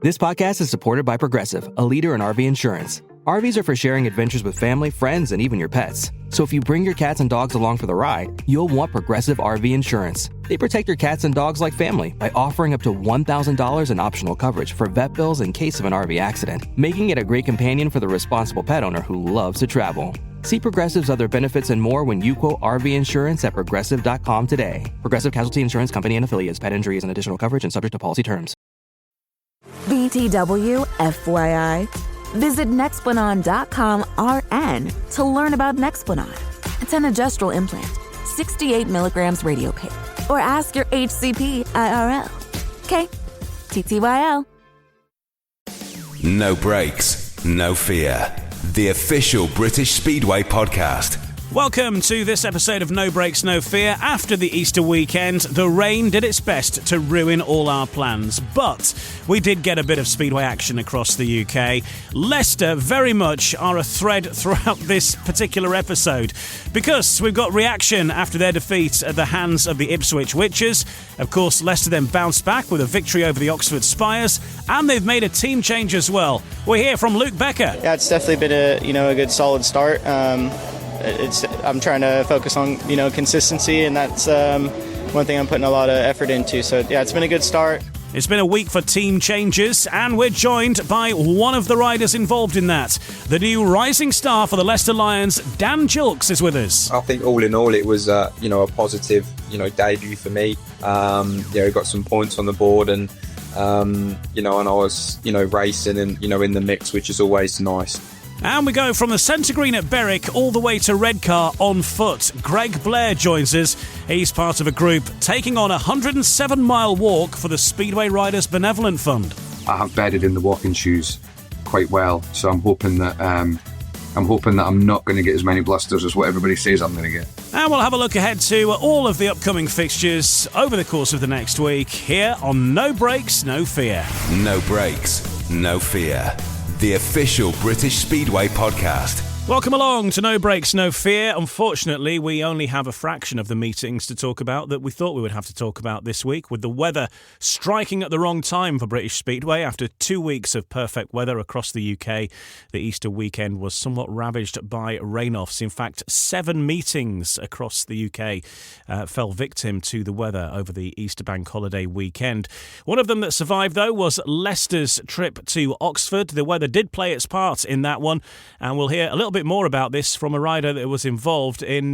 This podcast is supported by Progressive, a leader in RV insurance. RVs are for sharing adventures with family, friends, and even your pets. So if you bring your cats and dogs along for the ride, you'll want Progressive RV insurance. They protect your cats and dogs like family by offering up to $1,000 in optional coverage for vet bills in case of an RV accident, making it a great companion for the responsible pet owner who loves to travel. See Progressive's other benefits and more when you quote RV insurance at Progressive.com today. Progressive Casualty Insurance Company and Affiliates. Pet injuries and additional coverage and subject to policy terms. BTW, FYI. Visit Nexplanon.com RN to learn about Nexplanon. It's an gestural implant, 68 milligrams radiopaque. Or ask your HCP IRL. Okay, TTYL. No brakes, no fear. The official British Speedway podcast. Welcome to this episode of No Brakes, No Fear. After the Easter weekend, the rain did its best to ruin all our plans, but we did get a bit of Speedway action across the UK. Leicester very much are a thread throughout this particular episode, because we've got reaction after their defeat at the hands of the Ipswich Witches. Of course, Leicester then bounced back with a victory over the Oxford Spires, and they've made a team change as well. We're here from Luke Becker. Yeah, it's definitely been a good solid start. I'm trying to focus on consistency, and that's one thing I'm putting a lot of effort into. So yeah, it's been a good start. It's been a week for team changes, and we're joined by one of the riders involved in that. The new rising star for the Leicester Lions, Dan Gilkes, is with us. I think all in all it was a positive debut for me. Got some points on the board, and and I was racing and in the mix, which is always nice. And we go from the centre green at Berwick all the way to Redcar on foot. Greg Blair joins us. He's part of a group taking on a 107-mile walk for the Speedway Riders Benevolent Fund. I have bedded in the walking shoes quite well, so I'm hoping that I'm not going to get as many blisters as what everybody says I'm going to get. And we'll have a look ahead to all of the upcoming fixtures over the course of the next week here on No Brakes, No Fear. No brakes, no fear. The official British Speedway podcast. Welcome along to No Brakes, No Fear. Unfortunately, we only have a fraction of the meetings to talk about that we thought we would have to talk about this week, with the weather striking at the wrong time for British Speedway. After 2 weeks of perfect weather across the UK, the Easter weekend was somewhat ravaged by rain-offs. In fact, 7 meetings across the UK fell victim to the weather over the Easter bank holiday weekend. One of them that survived, though, was Leicester's trip to Oxford. The weather did play its part in that one, and we'll hear a little bit more about this from a rider that was involved in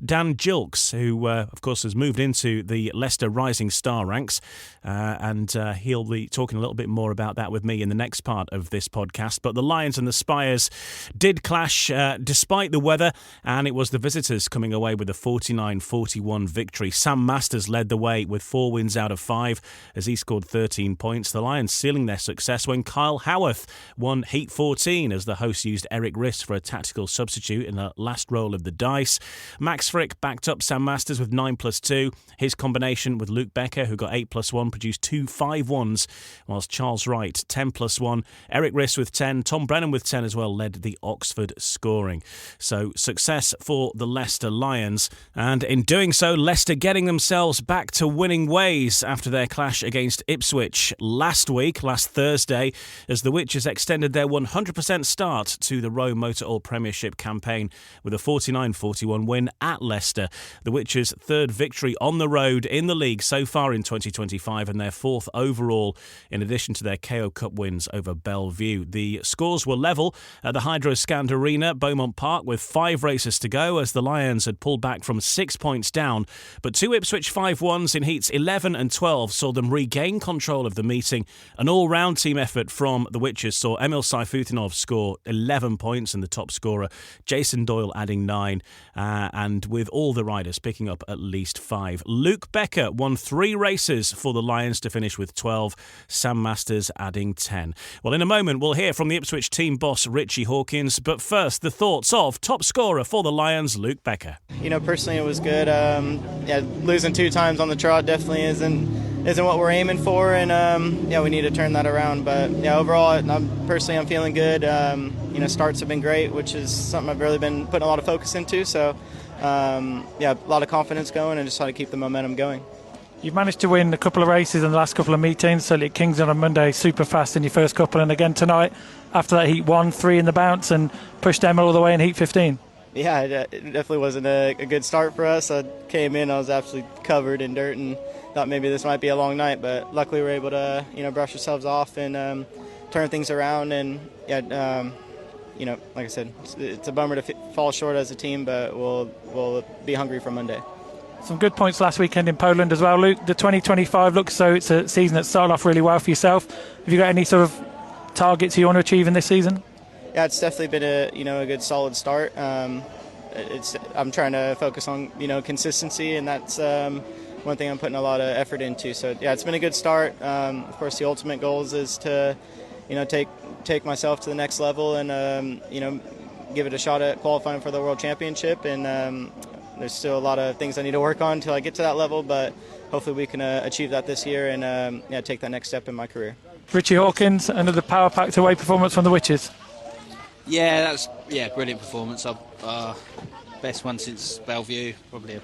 Dan Gilkes, who of course has moved into the Leicester Rising Star ranks, and he'll be talking a little bit more about that with me in the next part of this podcast. But the Lions and the Spires did clash despite the weather, and it was the visitors coming away with a 49-41 victory. Sam Masters led the way with 4 wins out of 5 as he scored 13 points. The Lions sealing their success when Kyle Howarth won Heat 14 as the host used Eric Riss for a tactical substitute in the last roll of the dice. Max Frick backed up Sam Masters with 9+2. His combination with Luke Becker, who got 8+1, produced 2 5-1s, whilst Charles Wright, 10+1. Eric Riss with 10. Tom Brennan with 10 as well led the Oxford scoring. So success for the Leicester Lions, and in doing so, Leicester getting themselves back to winning ways after their clash against Ipswich last Thursday, as the Witches extended their 100% start to the Rowe Motor Oil Premiership campaign with a 49-41 win at Leicester. The Witches' 3rd victory on the road in the league so far in 2025, and their 4th overall, in addition to their KO Cup wins over Bellevue. The scores were level at the Hydro-Scanned Arena, Beaumont Park, with 5 races to go, as the Lions had pulled back from 6 points down. But 2 Ipswich 5-1s in heats 11 and 12 saw them regain control of the meeting. An all-round team effort from the Witches saw Emil Sayfutinov score 11 points and the top scorer, Jason Doyle, adding 9, and with all the riders picking up at least 5. Luke Becker won 3 races for the Lions to finish with 12, Sam Masters adding 10. Well, in a moment, we'll hear from the Ipswich team boss, Richie Hawkins, but first, the thoughts of top scorer for the Lions, Luke Becker. Personally, it was good. Losing 2 times on the trot definitely isn't what we're aiming for, and we need to turn that around. But overall, I'm feeling good. Starts have been great, which is something I've really been putting a lot of focus into. So, a lot of confidence going, and just how to keep the momentum going. You've managed to win a couple of races in the last couple of meetings. So at Kingsland on Monday, super fast in your first couple, and again tonight after that heat 1, 3 in the bounce, and pushed Emma all the way in heat 15. Yeah, it definitely wasn't a good start for us. I came in, I was absolutely covered in dirt, and thought maybe this might be a long night, but luckily we were able to brush ourselves off and turn things around. And like I said, it's a bummer to fall short as a team, but we'll be hungry for Monday. Some good points last weekend in Poland as well, Luke. The 2025 looks so it's a season that started off really well for yourself. Have you got any sort of targets you want to achieve in this season? Yeah, it's definitely been a good solid start. I'm trying to focus on consistency, and that's one thing I'm putting a lot of effort into. So yeah, it's been a good start. Of course, the ultimate goals is to take myself to the next level and give it a shot at qualifying for the World Championship. And there's still a lot of things I need to work on until I get to that level, but hopefully we can achieve that this year and take that next step in my career. Richie Hawkins, another power-packed away performance from the Witches. Yeah, that's brilliant performance. Best one since Bellevue, probably.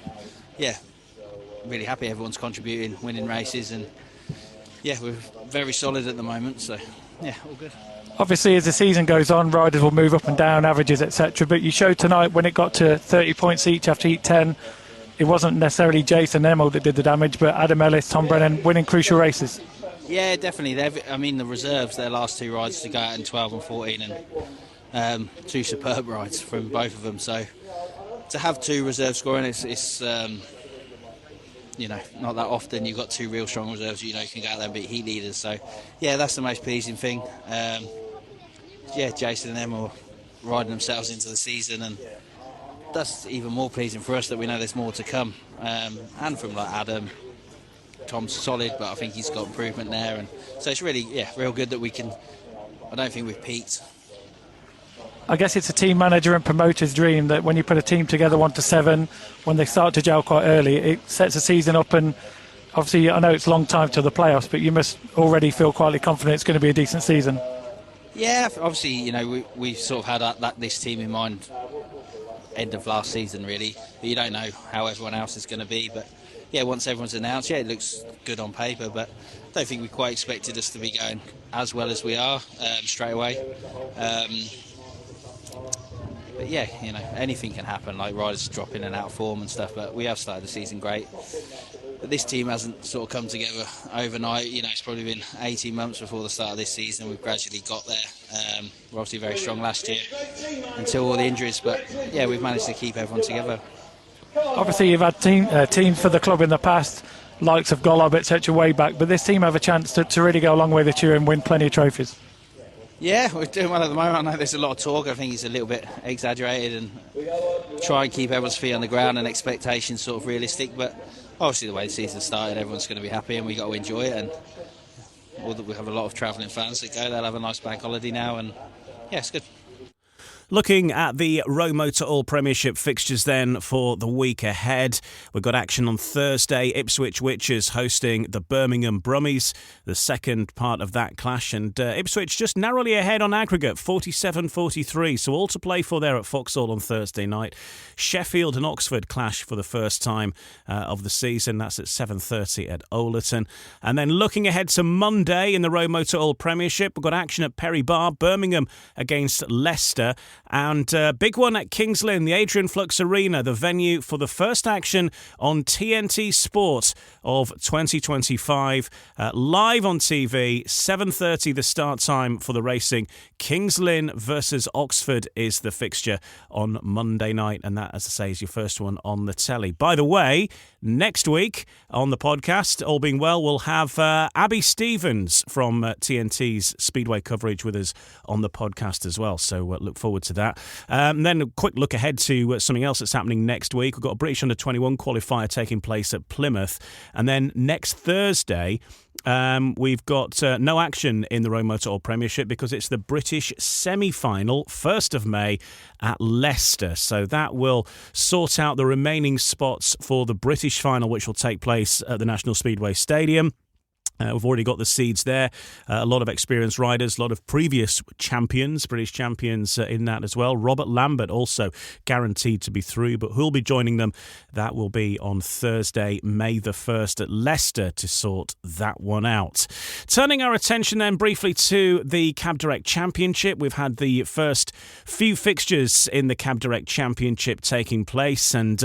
Really happy everyone's contributing, winning races, and we're very solid at the moment. So all good. Obviously, as the season goes on, riders will move up and down, averages, etc. But you showed tonight when it got to 30 points each after heat 10, it wasn't necessarily Jason Emmel that did the damage, but Adam Ellis, Tom Brennan winning crucial races. Yeah, definitely. The reserves, their last two rides to go out in 12 and 14, and two superb rides from both of them. So to have two reserve scoring, it's not that often you've got two real strong reserves. You can go out there and beat heat leaders. So that's the most pleasing thing. Jason and Emma are riding themselves into the season, and that's even more pleasing for us that we know there's more to come. And from Adam, Tom's solid, but I think he's got improvement there, and so it's really real good that we can. I don't think we've peaked. I guess it's a team manager and promoter's dream that when you put a team together 1 to 7, when they start to gel quite early, it sets the season up. And obviously, I know it's a long time to the playoffs, but you must already feel quietly confident it's going to be a decent season. Yeah, obviously, we sort of had this team in mind end of last season, really. But you don't know how everyone else is going to be. But once everyone's announced, it looks good on paper. But I don't think we quite expected us to be going as well as we are straight away. But anything can happen, like riders drop in and out of form and stuff, but we have started the season great. But this team hasn't sort of come together overnight. It's probably been 18 months before the start of this season. We've gradually got there. We're obviously very strong last year until all the injuries, but we've managed to keep everyone together. Obviously, you've had teams for the club in the past, likes of Golob, etc., way back, but this team have a chance to really go a long way this year and win plenty of trophies. Yeah, we're doing well at the moment. I know there's a lot of talk. I think it's a little bit exaggerated, and try and keep everyone's feet on the ground and expectations sort of realistic. But obviously, the way the season started, everyone's going to be happy, and we got to enjoy it. And we have a lot of travelling fans that go. They'll have a nice bank holiday now, and it's good. Looking at the Row Motor All Premiership fixtures then for the week ahead. We've got action on Thursday. Ipswich Witches hosting the Birmingham Brummies, the second part of that clash. And Ipswich just narrowly ahead on aggregate, 47-43. So all to play for there at Foxhall on Thursday night. Sheffield and Oxford clash for the first time of the season. That's at 7:30 at Overton. And then looking ahead to Monday in the Row Motor All Premiership, we've got action at Perry Bar, Birmingham against Leicester. And big one at Kings Lynn, the Adrian Flux Arena, the venue for the first action on TNT Sport of 2025. Live on TV, 7:30 the start time for the racing. Kings Lynn versus Oxford is the fixture on Monday night. And that, as I say, is your first one on the telly. By the way, next week on the podcast, all being well, we'll have Abby Stevens from TNT's Speedway coverage with us on the podcast as well. So look forward to that. And then a quick look ahead to something else that's happening next week. We've got a British Under-21 qualifier taking place at Plymouth. And then next Thursday, we've got no action in the Row Motor All Premiership because it's the British semi-final, 1st of May at Leicester. So that will sort out the remaining spots for the British final, which will take place at the National Speedway Stadium. We've already got the seeds there. A lot of experienced riders, a lot of previous champions, British champions in that as well. Robert Lambert also guaranteed to be through, but who'll be joining them? That will be on Thursday, May the 1st at Leicester to sort that one out. Turning our attention then briefly to the Cab Direct Championship. We've had the first few fixtures in the Cab Direct Championship taking place, and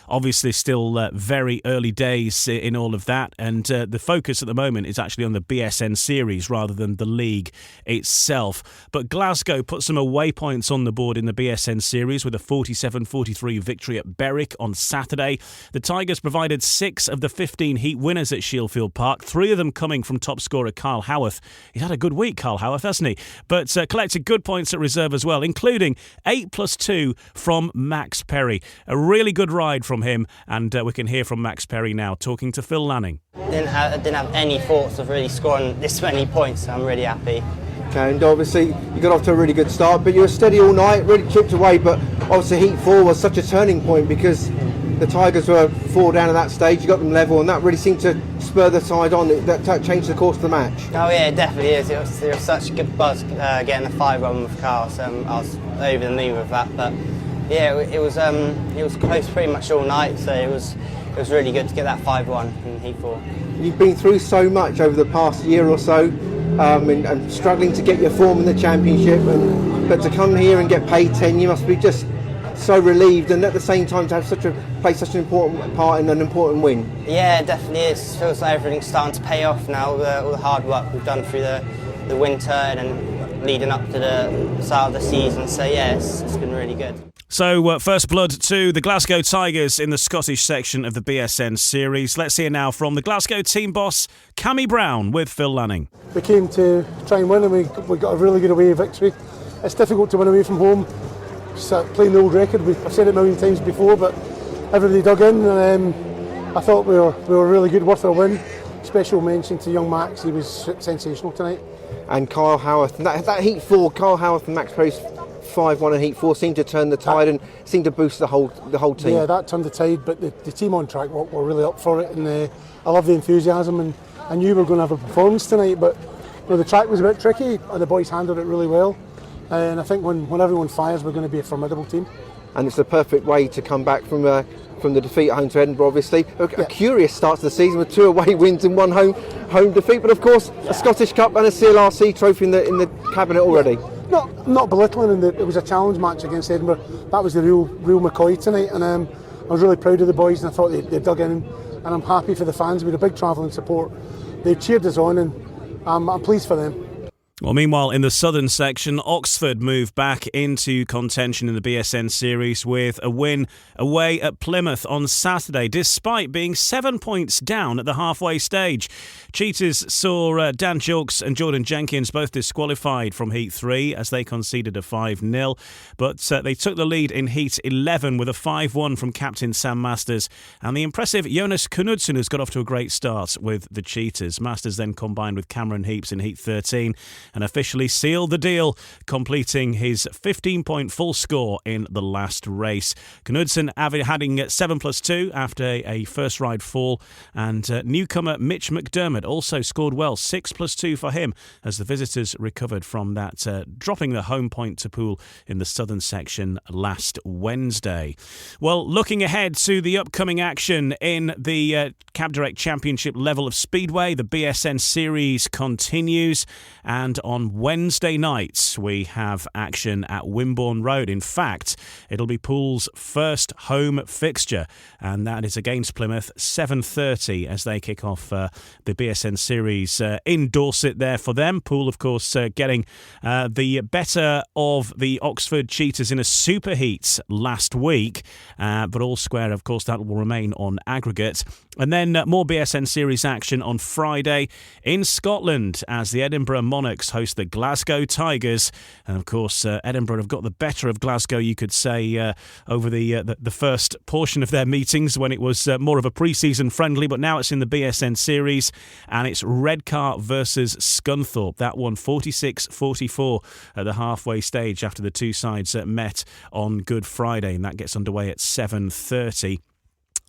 obviously still very early days in all of that. And the focus at the moment is actually on the BSN series rather than the league itself. But Glasgow put some away points on the board in the BSN series with a 47-43 victory at Berwick on Saturday. The Tigers provided 6 of the 15 heat winners at Shieldfield Park, 3 of them coming from top scorer Carl Howarth. He's had a good week, Carl Howarth, hasn't he? But collected good points at reserve as well, including 8+2 from Max Perry. A really good ride from him, and we can hear from Max Perry now talking to Phil Lanning. I didn't have any thoughts of really scoring this many points, so I'm really happy. Okay, and obviously you got off to a really good start, but you were steady all night, really chipped away, but obviously Heat 4 was such a turning point because the Tigers were 4 down at that stage, you got them level, and that really seemed to spur the side on. That changed the course of the match. Oh yeah, it definitely is. It was such a good buzz getting the 5-1 with Carl, so I was over the moon with that. But yeah, it was close pretty much all night, so it was really good to get that 5-1 in Heat 4. You've been through so much over the past year or so, and struggling to get your form in the championship, but to come here and get paid 10, you must be just so relieved, and at the same time to have play such an important part in an important win. Yeah, it definitely is. It feels like everything's starting to pay off now. All the hard work we've done through the winter and leading up to the start of the season. So yeah, it's been really good. So, first blood to the Glasgow Tigers in the Scottish section of the BSN series. Let's hear now from the Glasgow team boss, Cammy Brown, with Phil Lanning. We came to try and win, and we got a really good away victory. It's difficult to win away from home. Playing the old record, I've said it a million times before, but everybody dug in, and I thought we were really good, worth a win. Special mention to young Max, he was sensational tonight. And Carl Howarth, that Heat 4, Carl Howarth and Max Perry's 5-1 in Heat 4 seemed to turn the tide and seemed to boost the whole team. Yeah, that turned the tide, but the team on track were really up for it, and I love the enthusiasm, and I knew we were going to have a performance tonight, but the track was a bit tricky, and the boys handled it really well, and I think when everyone fires, we're going to be a formidable team. And it's the perfect way to come back from the defeat at home to Edinburgh, obviously. A curious start to the season with 2 away wins and 1 home defeat, but of course a Scottish Cup and a CLRC trophy in the cabinet already. Not belittling, and it was a challenge match against Edinburgh. That was the real McCoy tonight, and I was really proud of the boys, and I thought they dug in, and I'm happy for the fans. We had a big travelling support. They cheered us on, and I'm pleased for them. Well, meanwhile, in the southern section, Oxford moved back into contention in the BSN series with a win away at Plymouth on Saturday, despite being 7 points down at the halfway stage. Cheaters saw Dan Gilkes and Jordan Jenkins both disqualified from Heat 3 as they conceded a 5-0, but they took the lead in Heat 11 with a 5-1 from captain Sam Masters and the impressive Jonas Knudsen, who's got off to a great start with the Cheaters. Masters then combined with Cameron Heaps in Heat 13 and officially sealed the deal, completing his 15-point full score in the last race. Knudsen having 7+2 after a first ride fall, and newcomer Mitch McDermott also scored well, 6+2 for him as the visitors recovered from that dropping the home point to Poole in the southern section last Wednesday. Well, looking ahead to the upcoming action in the Cab Direct Championship level of Speedway, the BSN series continues, and on Wednesday nights we have action at Wimborne Road. In fact, it'll be Poole's first home fixture, and that is against Plymouth, 7:30 as they kick off the BSN series in Dorset there for them. Poole, of course, getting the better of the Oxford Cheaters in a superheat last week, but all square, of course, that will remain on aggregate. And then more BSN series action on Friday in Scotland as the Edinburgh Monarchs host the Glasgow Tigers. And of course, Edinburgh have got the better of Glasgow, you could say, over the first portion of their meetings when it was more of a pre-season friendly, but now it's in the BSN series and it's Redcar versus Scunthorpe. That one 46-44 at the halfway stage after the two sides met on Good Friday, and that gets underway at 7:30.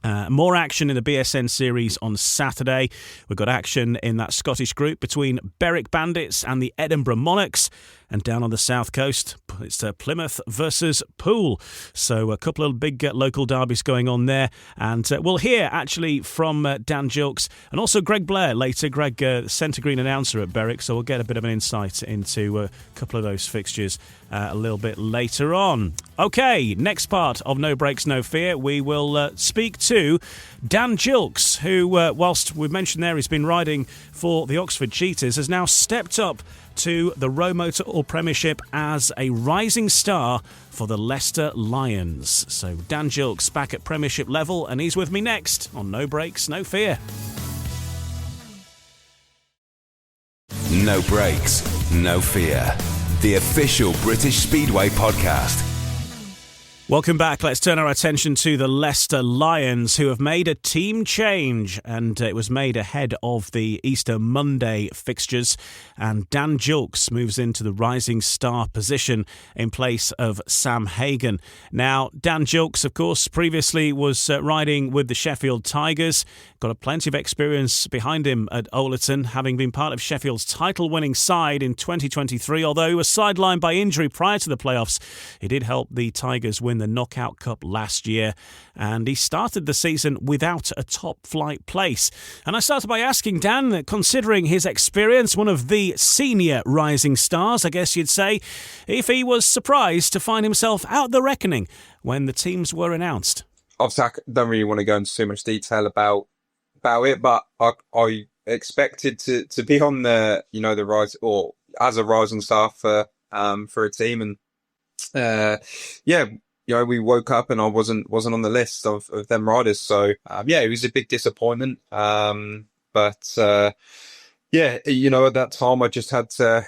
More action in the BSN series on Saturday. We've got action in that Scottish group between Berwick Bandits and the Edinburgh Monarchs. And down on the south coast, it's Plymouth versus Poole. So a couple of big local derbies going on there. And we'll hear actually from Dan Gilkes and also Greg Blair later. Greg, centre green announcer at Berwick. So we'll get a bit of an insight into a couple of those fixtures a little bit later on. OK, next part of No Breaks, No Fear, we will speak to Dan Gilkes, who, whilst we've mentioned there he's been riding for the Oxford Cheetahs, has now stepped up to the Row Motor All Premiership as a rising star for the Leicester Lions. So Dan Gilkes back at Premiership level, and he's with me next on No Breaks, No Fear. No Breaks, No Fear. The official British Speedway podcast. Welcome back. Let's turn our attention to the Leicester Lions, who have made a team change, and it was made ahead of the Easter Monday fixtures. And Dan Gilkes moves into the rising star position in place of Sam Hagan. Now, Dan Gilkes, of course, previously was riding with the Sheffield Tigers. Got a plenty of experience behind him at Oleton, having been part of Sheffield's title-winning side in 2023. Although he was sidelined by injury prior to the playoffs, he did help the Tigers win the Knockout Cup last year, and he started the season without a top-flight place. And I started by asking Dan, considering his experience, one of the senior rising stars, I guess you'd say, if he was surprised to find himself out the reckoning when the teams were announced. Obviously, I don't really want to go into too much detail about it, but I expected to be on the the rise, or as a rising star for a team, and we woke up and I wasn't on the list of them riders. So it was a big disappointment. But at that time I just had to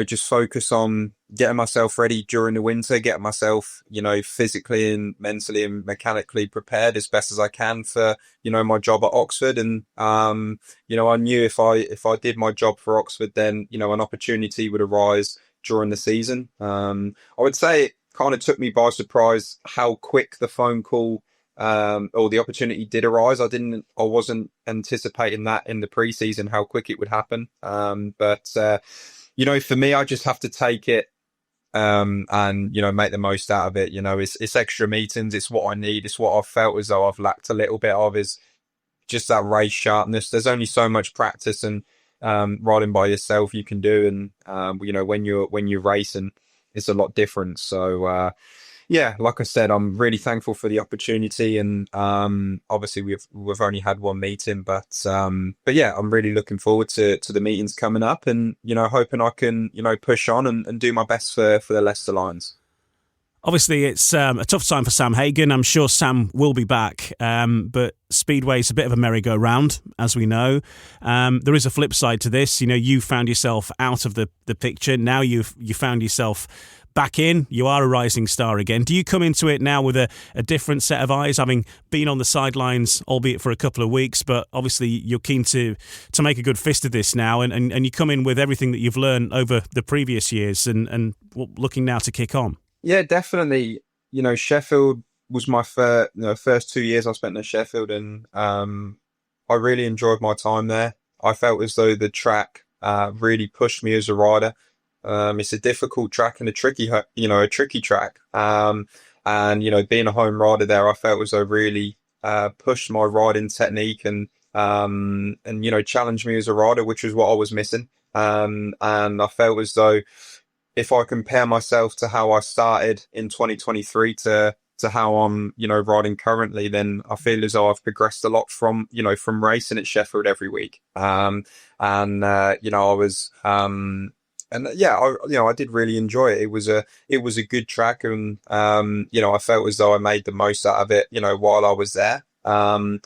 just focus on getting myself ready during the winter, getting myself physically and mentally and mechanically prepared as best as I can for my job at Oxford. And I knew if I did my job for Oxford, then an opportunity would arise during the season. I would say it kind of took me by surprise how quick the phone call or the opportunity did arise. I wasn't anticipating that in the pre-season, how quick it would happen. But for me, I just have to take it and make the most out of it. It's extra meetings. It's what I need. It's what I've felt as though I've lacked a little bit of, is just that race sharpness. There's only so much practice and riding by yourself you can do, and when you're racing, it's a lot different. So like I said, I'm really thankful for the opportunity, and obviously we've only had one meeting, but I'm really looking forward to the meetings coming up, and hoping I can push on and do my best for the Leicester Lions. Obviously, it's a tough time for Sam Hagan. I'm sure Sam will be back, but Speedway's a bit of a merry-go-round, as we know. There is a flip side to this. You found yourself out of the picture. Now you found yourself back in. You are a rising star again. Do you come into it now with a different set of eyes, having been on the sidelines, albeit for a couple of weeks, but obviously you're keen to make a good fist of this now, and you come in with everything that you've learned over the previous years and looking now to kick on? Yeah, definitely. Sheffield was my first 2 years I spent in Sheffield, and I really enjoyed my time there. I felt as though the track really pushed me as a rider. It's a difficult track and a tricky track. And being a home rider there, I felt as though really pushed my riding technique and challenged me as a rider, which was what I was missing. And I felt as though if I compare myself to how I started in 2023 to how I'm, riding currently, then I feel as though I've progressed a lot from racing at Sheffield every week. I did really enjoy it. It was a good track, and I felt as though I made the most out of it, while I was there. And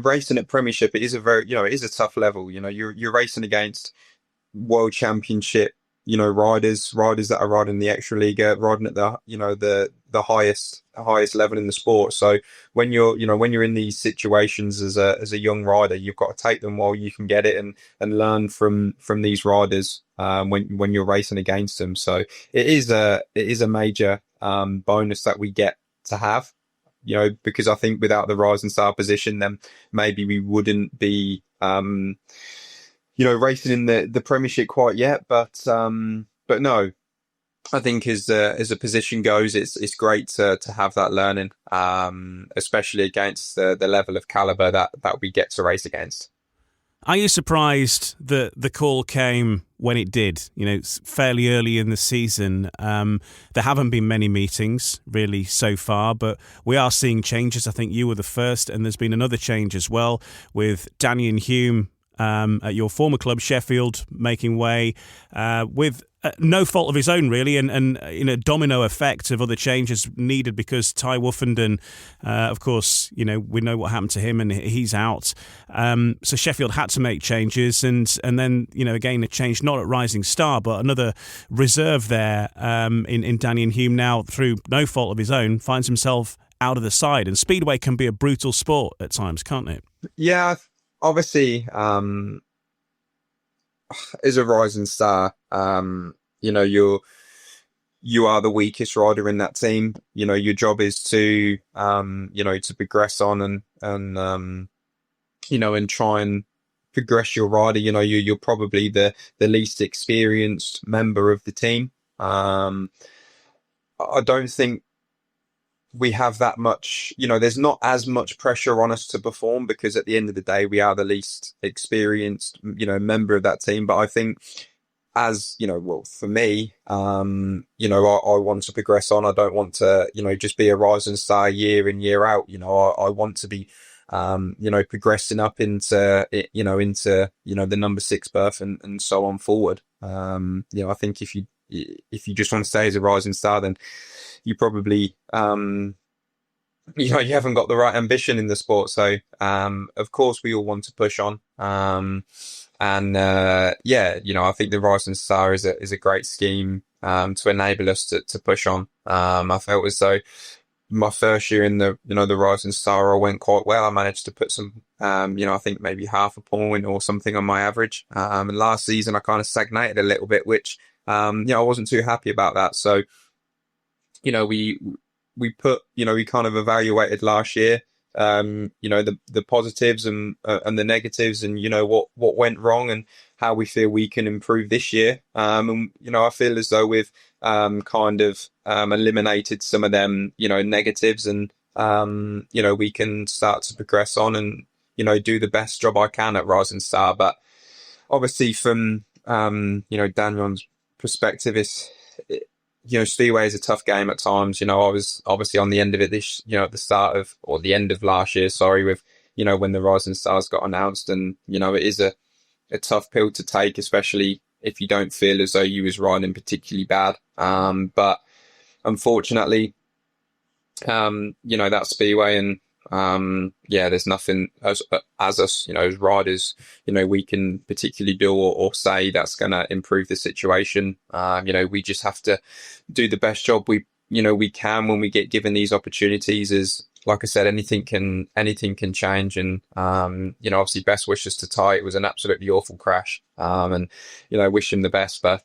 racing at Premiership, it is a tough level. You're racing against World Championship riders that are riding the extra league, riding at the highest level in the sport. So when you're in these situations as a young rider, you've got to take them while you can get it, and learn from these riders when you're racing against them. So it is a major bonus that we get to have. because I think without the Rising Star position, then maybe we wouldn't be, racing in the Premiership quite yet. But no, I think as a position goes, it's great to have that learning, especially against the level of caliber that we get to race against. Are you surprised that the call came when it did? It's fairly early in the season. There haven't been many meetings really so far, but we are seeing changes. I think you were the first, and there's been another change as well with Daniel Hume at your former club, Sheffield, making way with no fault of his own, really, and domino effect of other changes needed because Ty Woofenden, of course, we know what happened to him and he's out. So Sheffield had to make changes, and then again a change not at Rising Star but another reserve there in Daniel Hume now through no fault of his own finds himself out of the side, and Speedway can be a brutal sport at times, can't it? Yeah, obviously. As a Rising Star, you are the weakest rider in that team. Your job is to progress on and try and progress your rider. You're probably the least experienced member of the team. I don't think we have that much, there's not as much pressure on us to perform because at the end of the day, we are the least experienced, member of that team. But I think as, for me, I want to progress on. I don't want to, just be a Rising Star year in, year out. I want to be, progressing up into the number 6 berth and so on forward. I think if you just want to stay as a Rising Star, then you probably, you haven't got the right ambition in the sport. So, of course, we all want to push on. I think the Rising Star is a great scheme to enable us to push on. I felt as though my first year in the Rising Star, I went quite well. I managed to put some, I think maybe half a point or something on my average. And last season, I kind of stagnated a little bit, which, I wasn't too happy about that. So, we kind of evaluated last year, the positives and the negatives and, what went wrong and how we feel we can improve this year. I feel as though we've, eliminated some of them, negatives and, we can start to progress on and, do the best job I can at Rising Star. But obviously from, Daniel's perspective, Speedway is a tough game at times. I was obviously on the end of it at the start of, or the end of last year, with, when the Rising Stars got announced. And, it is a tough pill to take, especially if you don't feel as though you was riding particularly bad. But unfortunately, that's Speedway and, there's nothing as us, as riders, we can particularly do or say that's going to improve the situation. We just have to do the best job we can when we get given these opportunities. Is like I said, anything can change. And, obviously best wishes to Ty. It was an absolutely awful crash. And, wish him the best. But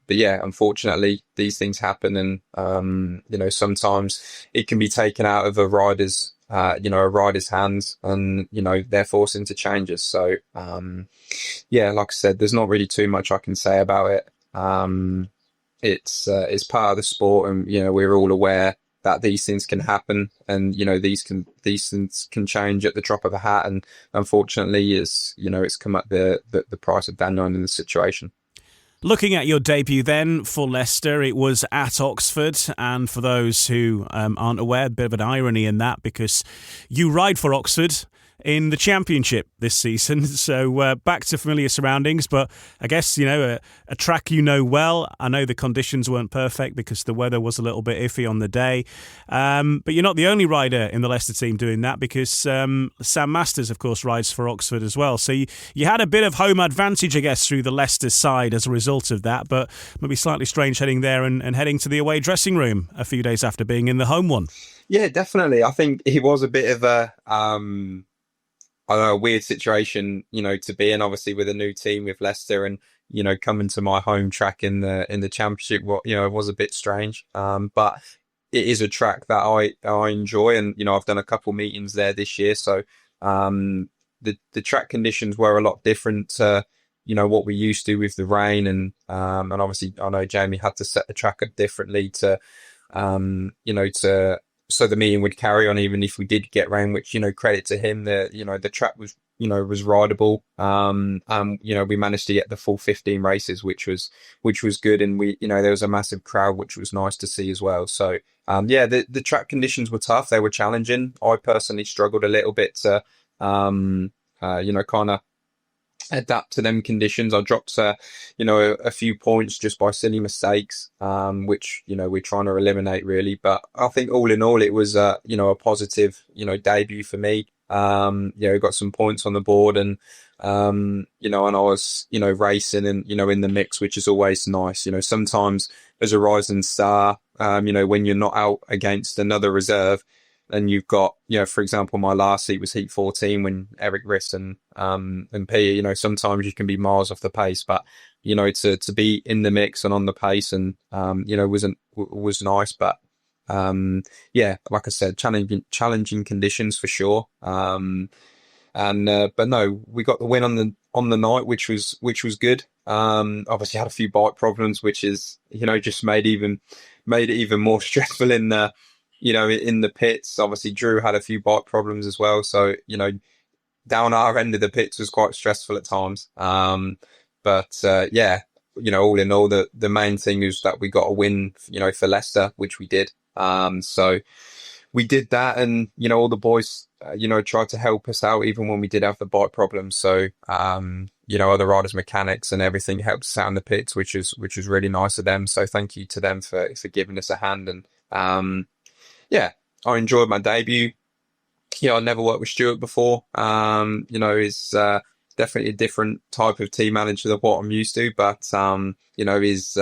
yeah, unfortunately these things happen. And, sometimes it can be taken out of a rider's hands and, they're forced into changes. So, like I said, there's not really too much I can say about it. It's part of the sport and, we're all aware that these things can happen and, these things can change at the drop of a hat. And unfortunately it's come at the price of Dan Nine in the situation. Looking at your debut then for Leicester, it was at Oxford, and for those who aren't aware, a bit of an irony in that because you ride for Oxford in the Championship this season, so back to familiar surroundings, but I guess, a track well. I know the conditions weren't perfect because the weather was a little bit iffy on the day, but you're not the only rider in the Leicester team doing that because Sam Masters, of course, rides for Oxford as well, so you had a bit of home advantage, I guess, through the Leicester side as a result of that, but maybe slightly strange heading there and heading to the away dressing room a few days after being in the home one. Yeah, definitely. I think it was a bit of a weird situation, to be in, obviously with a new team with Leicester and, coming to my home track in the Championship, it was a bit strange. But it is a track that I enjoy, and I've done a couple meetings there this year, so the track conditions were a lot different to what we used to with the rain, and obviously I know Jamie had to set the track up differently to so the meeting would carry on even if we did get rain, which credit to him. The track was was rideable. We managed to get the full 15 races, which was good, and we there was a massive crowd, which was nice to see as well. So the track conditions were tough, they were challenging. I personally struggled a little bit to kind of adapt to them conditions. I dropped a few points just by silly mistakes, which we're trying to eliminate really. But I think all in all it was a positive debut for me. Got some points on the board, and and I was racing and in the mix, which is always nice. Sometimes as a rising star, when you're not out against another reserve, and you've got, for example, my last heat was heat 14 when Eric Riss and Peter, sometimes you can be miles off the pace, but, to be in the mix and on the pace and, was nice. But, like I said, challenging conditions for sure. But no, we got the win on the night, which was good. Obviously had a few bike problems, which is, just made it even more stressful in the, in the pits. Obviously Drew had a few bike problems as well. So, down our end of the pits was quite stressful at times. But all in all, the main thing is that we got a win, for Leicester, which we did. So we did that, and, all the boys, tried to help us out even when we did have the bike problems. So, other riders, mechanics and everything helped us out in the pits, which is really nice of them. So thank you to them for giving us a hand. And, I enjoyed my debut. I never worked with Stuart before. He's definitely a different type of team manager than what I'm used to, but he's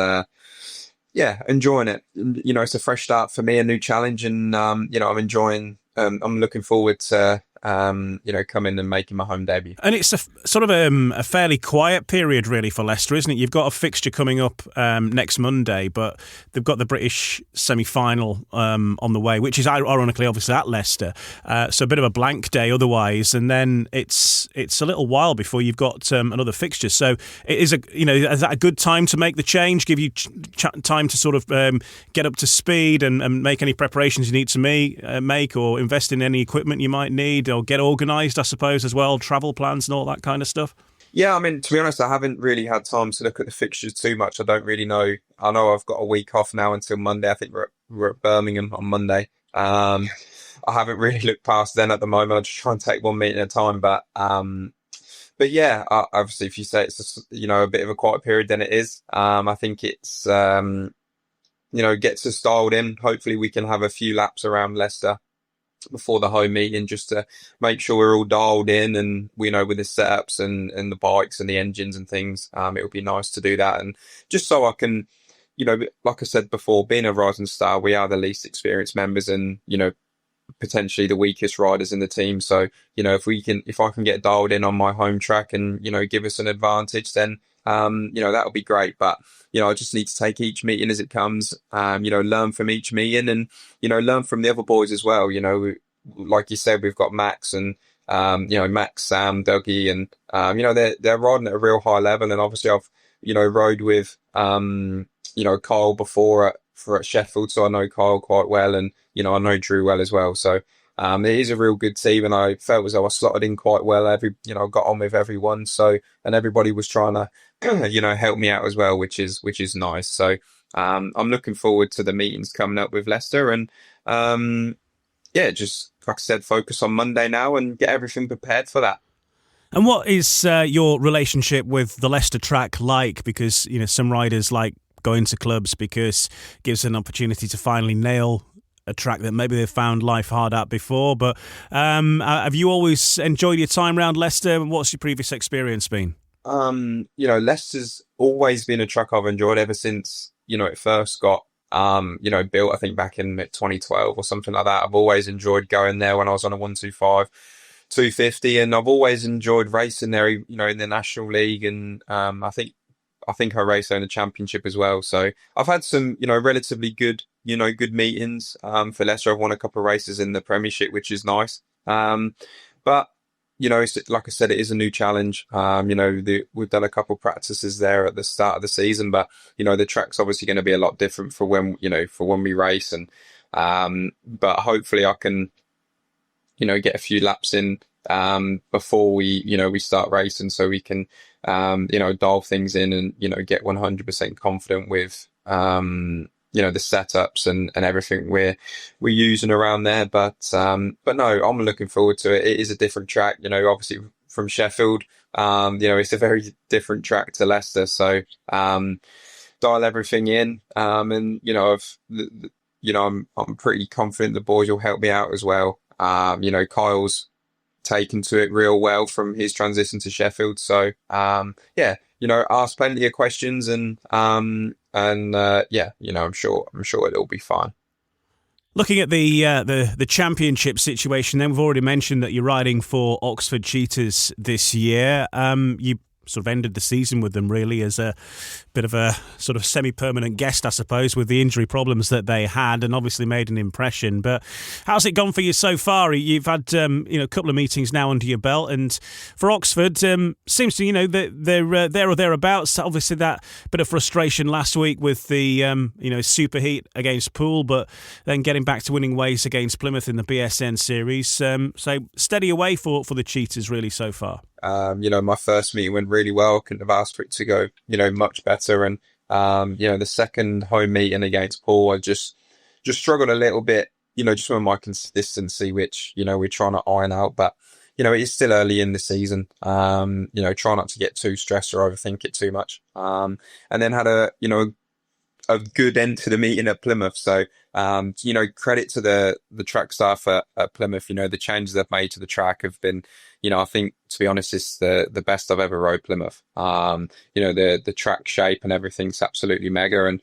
enjoying it. It's a fresh start for me, a new challenge, and I'm enjoying. I'm looking forward to coming and making my home debut. And it's a sort of a fairly quiet period really for Leicester, isn't it? You've got a fixture coming up next Monday, but they've got the British semi-final on the way, which is ironically obviously at Leicester. So a bit of a blank day otherwise, and then it's a little while before you've got another fixture. So it is is that a good time to make the change? Give you time to sort of get up to speed and make any preparations you need to make, or invest in any equipment you might need, or get organised, I suppose, as well, travel plans and all that kind of stuff? Yeah, I mean, to be honest, I haven't really had time to look at the fixtures too much. I don't really know. I know I've got a week off now until Monday. I think we're at Birmingham on Monday. I haven't really looked past then at the moment. I just try and take one meeting at a time. But yeah, obviously, if you say it's a bit of a quiet period, then it is. I think it's gets us dialed in. Hopefully, we can have a few laps around Leicester before the home meeting, just to make sure we're all dialed in, and with the setups and the bikes and the engines and things. It would be nice to do that, and just so I can, like I said before, being a rising star, we are the least experienced members and potentially the weakest riders in the team. So if I can get dialed in on my home track and give us an advantage, then that would be great. But I just need to take each meeting as it comes, learn from each meeting, and learn from the other boys as well. Like you said, we've got Max and Max, Sam, Dougie, and they're riding at a real high level. And obviously I've rode with Kyle before at Sheffield, so I know Kyle quite well, and I know Drew well as well. So it is a real good team, and I felt as though I slotted in quite well. I got on with everyone, and everybody was trying to help me out as well, which is nice. So I'm looking forward to the meetings coming up with Leicester, and just like I said, focus on Monday now and get everything prepared for that. And what is your relationship with the Leicester track like? Because some riders like going to clubs because it gives an opportunity to finally nail a track that maybe they've found life hard at before. But have you always enjoyed your time around Leicester? What's your previous experience been? Leicester's always been a track I've enjoyed ever since, it first got, built, I think back in 2012 or something like that. I've always enjoyed going there when I was on a 125, 250, and I've always enjoyed racing there, in the National League. And I think I think I raced in the championship as well. So I've had some, relatively good, good meetings. For Leicester, I've won a couple of races in the Premiership, which is nice. But like I said, it is a new challenge. We've done a couple of practices there at the start of the season, but the track's obviously going to be a lot different for when we race, and but hopefully I can get a few laps in before we start racing, so we can dial things in and get 100% confident with the setups and everything we're using around there. But no, I'm looking forward to it. It is a different track, obviously from Sheffield. It's a very different track to Leicester. So dial everything in, and I'm pretty confident the boys will help me out as well. Kyle's taken to it real well from his transition to Sheffield. So ask plenty of questions, and I'm sure it'll be fine. Looking at the championship situation, then we've already mentioned that you're riding for Oxford Cheetahs this year. You sort of ended the season with them really as a bit of a sort of semi-permanent guest, I suppose, with the injury problems that they had, and obviously made an impression. But how's it gone for you so far? You've had a couple of meetings now under your belt, and for Oxford, seems to they're there or thereabouts. Obviously, that bit of frustration last week with the superheat against Poole, but then getting back to winning ways against Plymouth in the BSN series. So steady away for the Cheetahs really so far. My first meeting went really well. Couldn't have asked for it to go, much better. And, the second home meeting against Paul, I just struggled a little bit, just with my consistency, which, we're trying to iron out. But, it is still early in the season. Try not to get too stressed or overthink it too much. And then had a good end to the meeting at Plymouth. So, credit to the track staff at Plymouth. The changes they've made to the track have been, I think, to be honest, it's the best I've ever rode Plymouth. The track shape and everything's absolutely mega. And,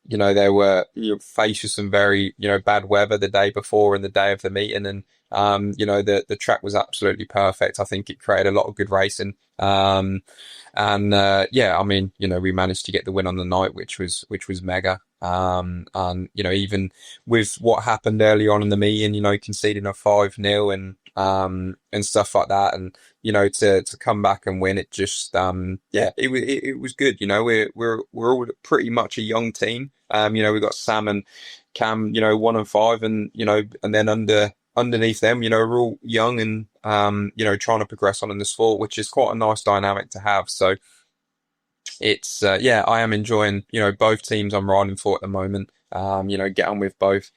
they were faced with some very, bad weather the day before and the day of the meeting. And, the track was absolutely perfect. I think it created a lot of good racing. We managed to get the win on the night, which was mega. Even with what happened early on in the meeting, conceding a 5-0 and stuff like that, and to come back and win, it just it was good. We're all pretty much a young team. We've got Sam and Cam, 1 and 5, and and then underneath them, we're all young and trying to progress on in the sport, which is quite a nice dynamic to have. So it's I am enjoying both teams I'm riding for at the moment. Get on with both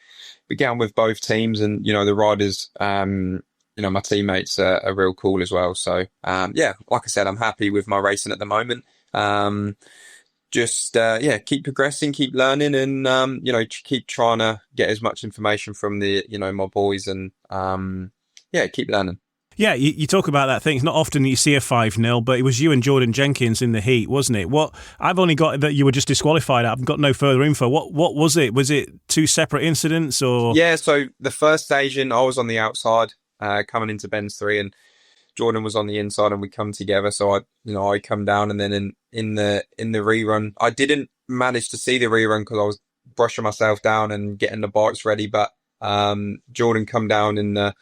teams, and the riders, my teammates are real cool as well. So like I said, I'm happy with my racing at the moment. Keep progressing, keep learning, and keep trying to get as much information from the my boys, and keep learning. Yeah, you talk about that thing. It's not often you see a 5-0, but it was you and Jordan Jenkins in the heat, wasn't it? I've only got that you were just disqualified. I've got no further info. What was it? Was it two separate incidents, or? Yeah, so the first station, I was on the outside, coming into Ben's 3, and Jordan was on the inside, and we come together. So I come down, and then in the rerun, I didn't manage to see the rerun because I was brushing myself down and getting the bikes ready. But Jordan come down in the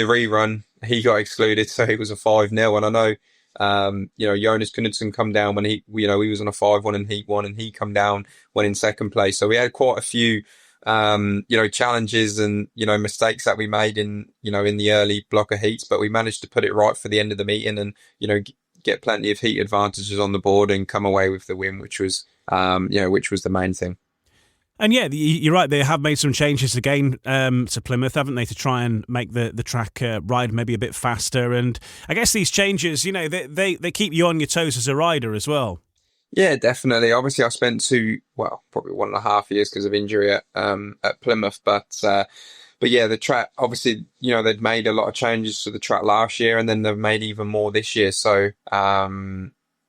rerun, he got excluded, so it was a 5-0. And I know, Jonas Knudsen come down when he was on a 5-1 in Heat 1, and he come down when in second place. So we had quite a few, challenges and, mistakes that we made in the early block of heats, but we managed to put it right for the end of the meeting and, get plenty of heat advantages on the board and come away with the win, which was the main thing. And yeah, you're right. They have made some changes again to Plymouth, haven't they, to try and make the track ride maybe a bit faster. And I guess these changes, they keep you on your toes as a rider as well. Yeah, definitely. Obviously, I spent probably 1.5 years because of injury at Plymouth. But yeah, the track, obviously, they'd made a lot of changes to the track last year, and then they've made even more this year. So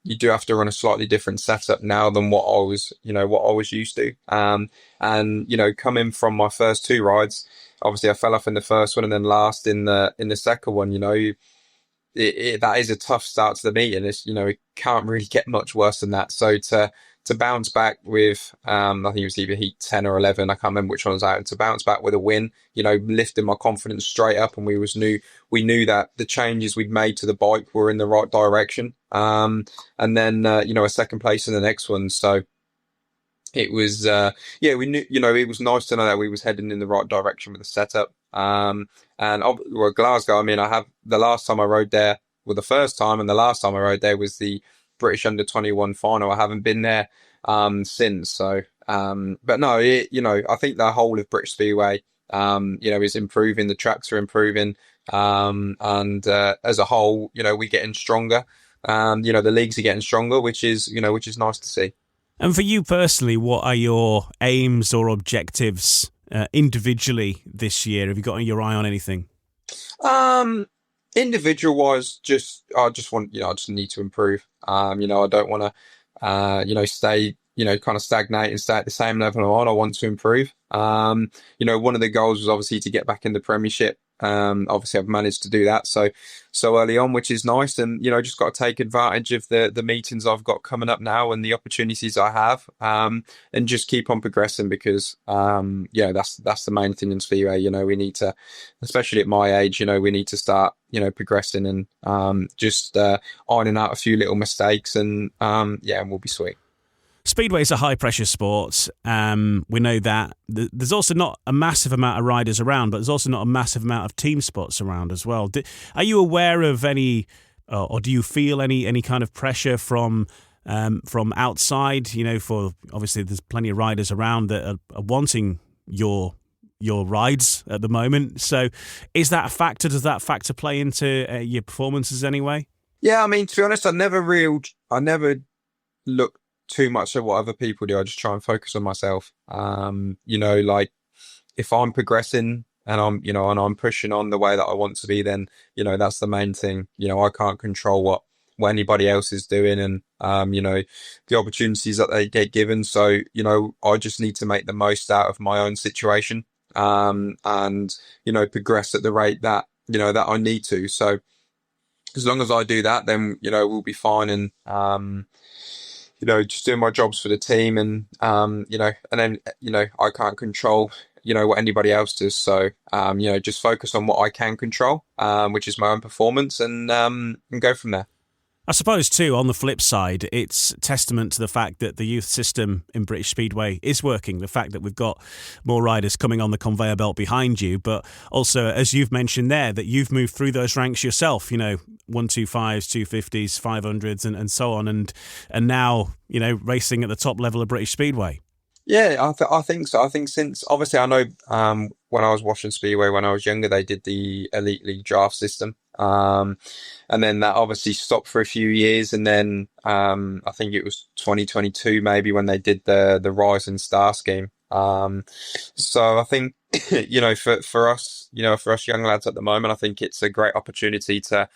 you do have to run a slightly different setup now than what I was used to. And coming from my first 2 rides, obviously I fell off in the first one and then last in the second one. that is a tough start to the meeting. It's, it can't really get much worse than that. So to bounce back with, I think it was either heat 10 or 11, I can't remember which one was out, and to bounce back with a win, lifting my confidence straight up, and we knew that the changes we'd made to the bike were in the right direction. And then, a second place in the next one. So it was, we knew, it was nice to know that we was heading in the right direction with the setup. And Glasgow, I mean, the last time I rode there, the first time and the last time I rode there was the British Under-21 final. I haven't been there since. So, but no, I think the whole of British Speedway, is improving. The tracks are improving, and as a whole, we're getting stronger. The leagues are getting stronger, which is nice to see. And for you personally, what are your aims or objectives individually this year? Have you got your eye on anything? Individual wise, I just need to improve. I don't want to, stay, kind of stagnate and stay at the same level I'm on. I want to improve. One of the goals was obviously to get back in the Premiership. Obviously I've managed to do that so early on, which is nice. And, just got to take advantage of the meetings I've got coming up now and the opportunities I have, and just keep on progressing because, that's the main thing in Speedway. We need to, especially at my age, we need to start, progressing and, just, ironing out a few little mistakes and we'll be sweet. Speedway is a high-pressure sport. We know that. There's also not a massive amount of riders around, but there's also not a massive amount of team spots around as well. Are you aware of any, or do you feel any kind of pressure from outside? For obviously there's plenty of riders around that are wanting your rides at the moment. So is that a factor? Does that factor play into your performances anyway? Yeah, I mean, to be honest, I never look too much at what other people do. I just try and focus on myself. Like if I'm progressing and I'm pushing on the way that I want to be, then, that's the main thing. I can't control what anybody else is doing and, the opportunities that they get given. So, I just need to make the most out of my own situation, and, progress at the rate that, that I need to. So as long as I do that, then, we'll be fine. And, just doing my jobs for the team and, and then, I can't control, what anybody else does. So, just focus on what I can control, which is my own performance and go from there. I suppose, too, on the flip side, it's testament to the fact that the youth system in British Speedway is working, the fact that we've got more riders coming on the conveyor belt behind you, but also, as you've mentioned there, that you've moved through those ranks yourself, 125s, 250s, 500s and so on, and now, racing at the top level of British Speedway. Yeah, I think so. I think since, obviously, I know when I was watching Speedway when I was younger, they did the Elite League draft system. And then that obviously stopped for a few years. And then I think it was 2022 maybe when they did the Rising Star scheme. So I think, for us, for us young lads at the moment, I think it's a great opportunity to,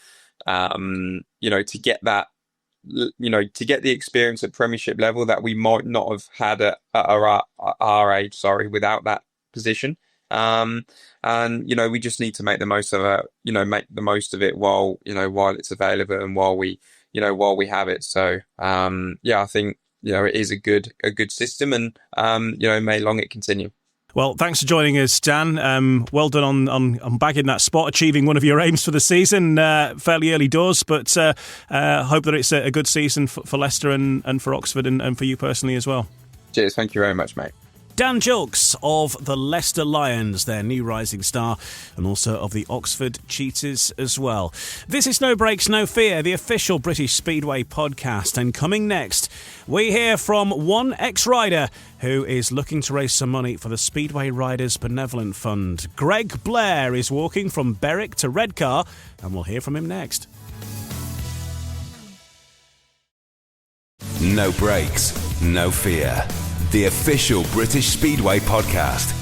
to get that, to get the experience at Premiership level that we might not have had at our age, without that position. And, we just need to make the most of it, while it's available and while we have it. So, I think, it is a good system and, may long it continue. Well, thanks for joining us, Dan. Well done on bagging that spot, achieving one of your aims for the season. Fairly early doors, but hope that it's a good season for Leicester and for Oxford and for you personally as well. Cheers. Thank you very much, mate. Dan Gilkes of the Leicester Lions, their new rising star, and also of the Oxford Cheetahs as well. This is No Breaks, No Fear, the official British Speedway podcast. And coming next, we hear from one ex-rider who is looking to raise some money for the Speedway Riders Benevolent Fund. Greg Blair is walking from Berwick to Redcar, and we'll hear from him next. No Breaks, No Fear, the official British Speedway podcast.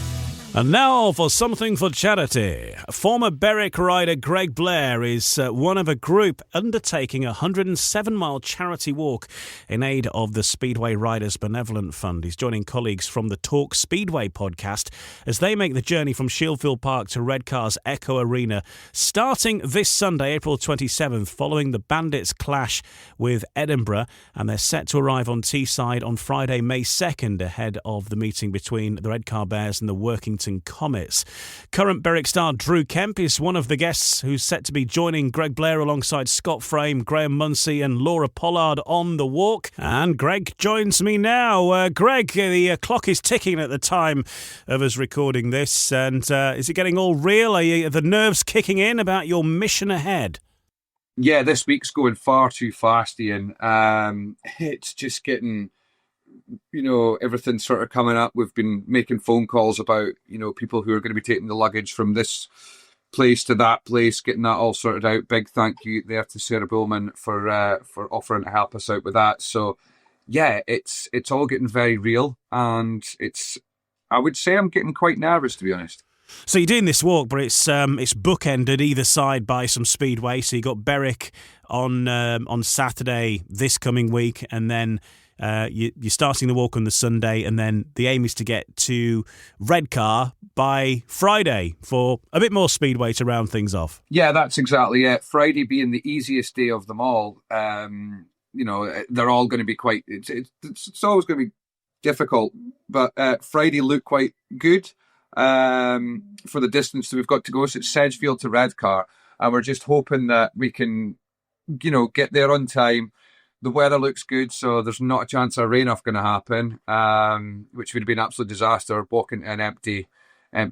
And now for something for charity. Former Berwick rider Greg Blair is one of a group undertaking a 107-mile charity walk in aid of the Speedway Riders Benevolent Fund. He's joining colleagues from the Talk Speedway podcast as they make the journey from Shieldfield Park to Redcar's Echo Arena, starting this Sunday, April 27th, following the Bandits' clash with Edinburgh, and they're set to arrive on Teesside on Friday, May 2nd, ahead of the meeting between the Redcar Bears and the Workington Comets. Current Berwick star Drew Kemp is one of the guests who's set to be joining Greg Blair alongside Scott Frame, Graham Munsey and Laura Pollard on the walk. And Greg joins me now. Greg, the clock is ticking at the time of us recording this, and is it getting all real? Are the nerves kicking in about your mission ahead? Yeah, this week's going far too fast, Ian. It's just getting, everything sort of coming up. We've been making phone calls about, people who are going to be taking the luggage from this place to that place, getting that all sorted out. Big thank you there to Sarah Bullman for offering to help us out with that. So, yeah, it's all getting very real, and I would say I'm getting quite nervous, to be honest. So you're doing this walk, but it's bookended either side by some speedway. So you got Berwick on Saturday this coming week, and then you're starting the walk on the Sunday, and then the aim is to get to Redcar by Friday for a bit more speedway to round things off. Yeah, that's exactly it. Friday being the easiest day of them all. They're all going to be quite. It's always going to be difficult, but Friday looked quite good. For the distance that we've got to go. So it's Sedgefield to Redcar, and we're just hoping that we can, get there on time. The weather looks good, so there's not a chance of rain off going to happen, which would have been an absolute disaster walking to an empty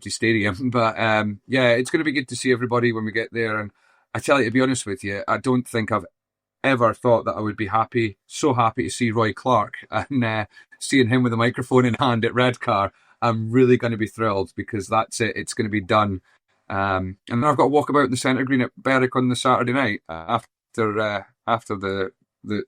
stadium. But it's going to be good to see everybody when we get there. And I tell you, to be honest with you, I don't think I've ever thought that I would be so happy to see Roy Clark and seeing him with a microphone in hand at Redcar. I'm really going to be thrilled because that's it. It's going to be done. And then I've got to walk about in the centre green at Berwick on the Saturday night after the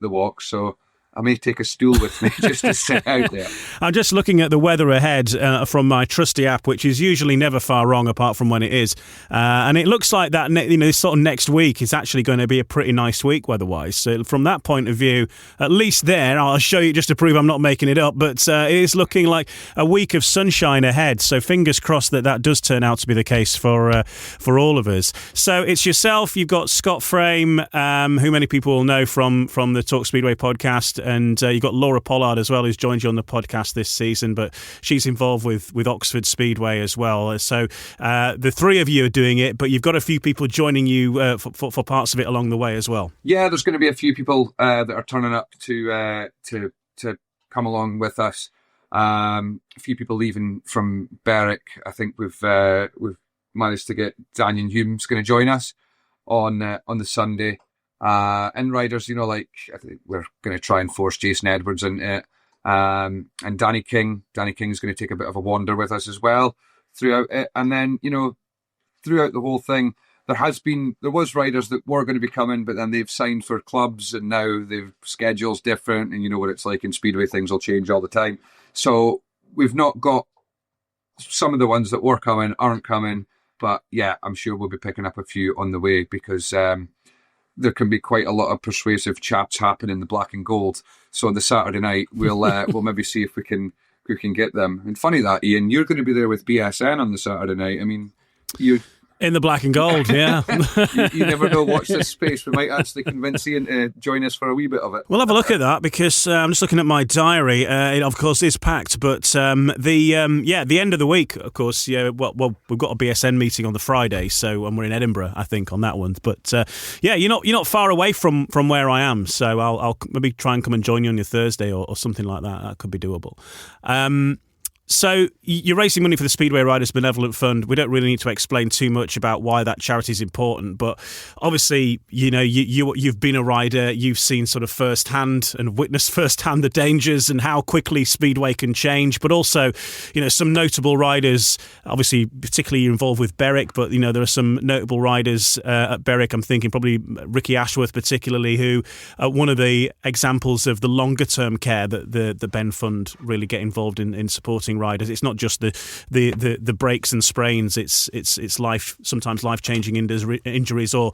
walk. So I may take a stool with me just to sit out there. I'm just looking at the weather ahead from my trusty app, which is usually never far wrong apart from when it is. And it looks like that, this sort of next week is actually going to be a pretty nice week weather-wise. So from that point of view, at least there, I'll show you just to prove I'm not making it up, but it is looking like a week of sunshine ahead. So fingers crossed that does turn out to be the case for all of us. So it's yourself, you've got Scott Frame, who many people will know from the Talk Speedway podcast, and you've got Laura Pollard as well, who's joined you on the podcast this season, but she's involved with Oxford Speedway as well. So the three of you are doing it, but you've got a few people joining you for parts of it along the way as well. Yeah, there's going to be a few people that are turning up to come along with us. A few people leaving from Berwick. I think we've managed to get Daniel Hume's going to join us on the Sunday. And riders, I think we're going to try and force Jason Edwards in it. And Danny King. Danny King's going to take a bit of a wander with us as well throughout it. And then, throughout the whole thing, there was riders that were going to be coming, but then they've signed for clubs and now they've schedules different. And you know what it's like in Speedway, things will change all the time. So we've not got some of the ones that were coming aren't coming, but yeah, I'm sure we'll be picking up a few on the way because, there can be quite a lot of persuasive chaps happening in the black and gold. So on the Saturday night, we'll maybe see if we can get them. And funny that, Ian, you're going to be there with BSN on the Saturday night. I mean, you in the black and gold, yeah. you never know. Watch this space. We might actually convince Ian to join us for a wee bit of it. We'll have a look at that because I'm just looking at my diary. It of course is packed, but the end of the week, of course. Yeah, well, we've got a BSN meeting on the Friday, so we're in Edinburgh, I think, on that one. But you're not far away from where I am, so I'll maybe try and come and join you on your Thursday or something like that. That could be doable. So you're raising money for the Speedway Riders Benevolent Fund. We don't really need to explain too much about why that charity is important, but obviously, you've been a rider, you've seen sort of firsthand and witnessed firsthand the dangers and how quickly Speedway can change, but also, some notable riders, obviously, particularly involved with Berwick, but, there are some notable riders at Berwick. I'm thinking probably Ricky Ashworth particularly, who are one of the examples of the longer term care that the Ben Fund really get involved in supporting training riders. It's not just the breaks and sprains. It's life, sometimes life-changing injuries or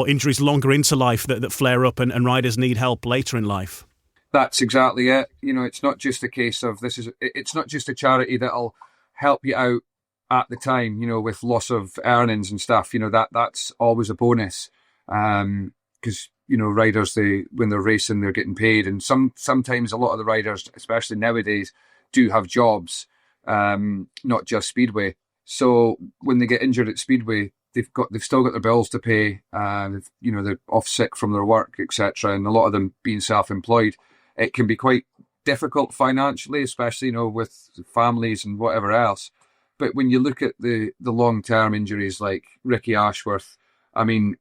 injuries longer into life that flare up, and riders need help later in life. That's exactly it. It's not just a case of it's not just a charity that'll help you out at the time, with loss of earnings and stuff. That's always a bonus. Because riders, when they're racing, they're getting paid, and sometimes a lot of the riders, especially nowadays, do have jobs, not just Speedway. So when they get injured at Speedway, they've still got their bills to pay. They're off sick from their work, etc. And a lot of them being self-employed, it can be quite difficult financially, especially with families and whatever else. But when you look at the long-term injuries like Ricky Ashworth, I mean,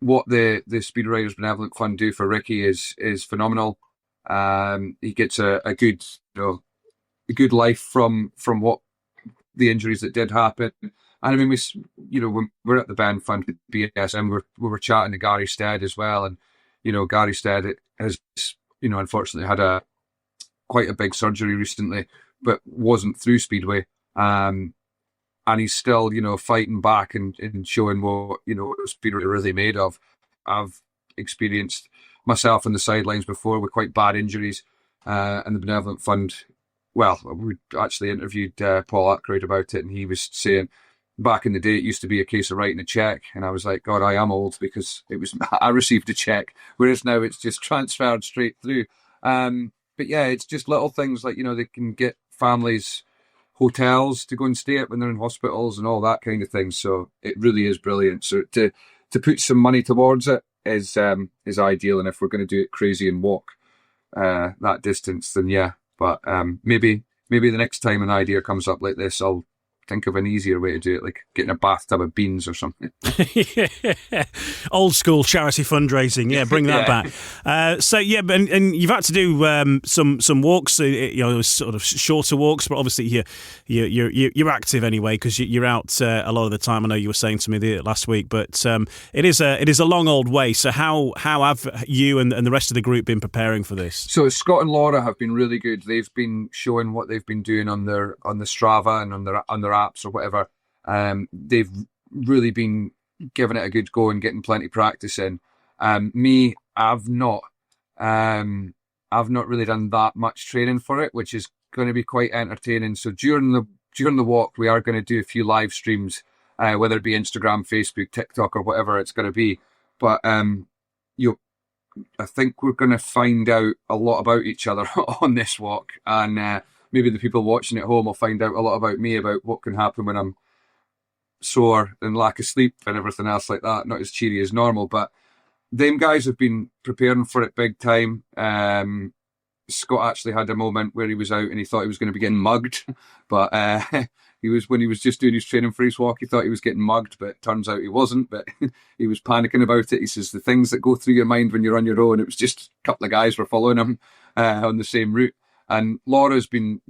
what the Speed Riders Benevolent Fund do for Ricky is phenomenal. He gets a good life from what the injuries that did happen. And I mean, when we're at the Ben Fund with BSM, we were chatting to Gary Stead as well, and Gary Stead has unfortunately had quite a big surgery recently, but wasn't through Speedway. And he's still, fighting back and showing what Speedway are really made of. I've experienced myself on the sidelines before with quite bad injuries, and the Benevolent Fund. Well, we actually interviewed Paul Ackroyd about it, and he was saying back in the day it used to be a case of writing a check, and I was like, God, I am old, because I received a check, whereas now it's just transferred straight through. But yeah, it's just little things like they can get families hotels to go and stay at when they're in hospitals and all that kind of thing. So it really is brilliant. So to put some money towards it is ideal. And if we're going to do it crazy and walk that distance, then yeah. But maybe the next time an idea comes up like this, I'll think of an easier way to do it, like getting a bathtub of beans or something. Old school charity fundraising, bring that back. And you've had to do some walks, sort of shorter walks, but obviously you're active anyway, because you're out a lot of the time. I know you were saying to me last week, but it is a long old way. So how have you and the rest of the group been preparing for this? So Scott and Laura have been really good. They've been showing what they've been doing on the Strava and on their apps or whatever. They've really been giving it a good go and getting plenty of practice in. Me, I've not really done that much training for it, which is going to be quite entertaining. So during the walk, we are going to do a few live streams, whether it be Instagram, Facebook, TikTok, or whatever it's going to be. But I think we're going to find out a lot about each other on this walk, and maybe the people watching at home will find out a lot about me, about what can happen when I'm sore and lack of sleep and everything else like that. Not as cheery as normal, but them guys have been preparing for it big time. Scott actually had a moment where he was out and he thought he was going to be getting mugged, but when he was just doing his training for his walk, he thought he was getting mugged, but it turns out he wasn't. But he was panicking about it. He says the things that go through your mind when you're on your own, it was just a couple of guys were following him on the same route. And Laura's been,